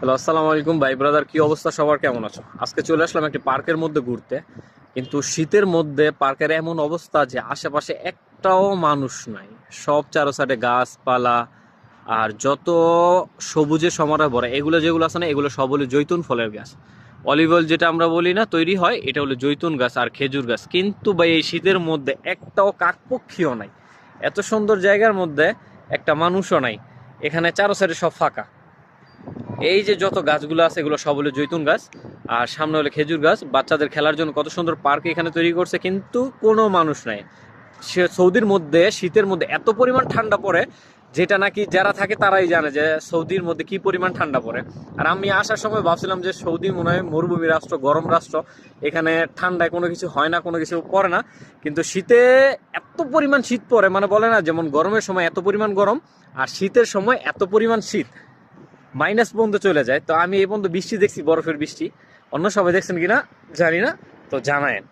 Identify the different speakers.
Speaker 1: Hello, আসসালামু আলাইকুম ভাই ব্রাদার, কি অবস্থা সবার? কেমন আছো? আজকে চলে আসলাম একটি পার্কের মধ্যে ঘুরতে। কিন্তু শীতের মধ্যে পার্কের এমন অবস্থা যে আশেপাশে একটাও মানুষ নাই। সব চারো সাইডে গাছপালা আর যত সবুজে সমারোহ ভরা এগুলো যেগুলো আছে না, এগুলো সব হলো জৈতুন ফলের গাছ। অলিভ অয়েল যেটা আমরা বলি না তৈরি হয়, এটা হলো জৈতুন গাছ আর খেজুর গাছ। কিন্তু ভাই এই শীতের মধ্যে একটাও কাকপক্ষীও নাই। এত সুন্দর জায়গার মধ্যে একটা মানুষও নাই। এখানে চারো সাইডে সব ফাঁকা। এই যে যত গাছগুলো আছে এগুলো সব হলো জৈতুন গাছ, আর সামনে হলো খেজুর গাছ। বাচ্চাদের খেলার জন্য কত সুন্দর পার্ক এখানে তৈরি করছে, কিন্তু কোনো মানুষ নাই। সৌদির মধ্যে শীতের মধ্যে এত পরিমাণ ঠান্ডা পড়ে, যেটা নাকি যারা থাকে তারাই জানে যে সৌদির মধ্যে কি পরিমাণ ঠান্ডা পড়ে। আর আমি আসার সময় ভাবছিলাম যে সৌদি মনে হয় মরুভূমি রাষ্ট্র, গরম রাষ্ট্র, এখানে ঠান্ডায় কোনো কিছু হয় না, কোনো কিছু পড়ে না। কিন্তু শীতে এত পরিমাণ শীত পড়ে, মানে বলে না যেমন গরমের সময় এত পরিমাণ গরম, আর শীতের সময় এত পরিমাণ শীত, মাইনাস পর্যন্ত চলে যায়। তো আমি এই পর্যন্ত বৃষ্টি দেখছি, বরফের বৃষ্টি। অন্য সবাই দেখছেন কিনা জানি না, তো জানায়েন।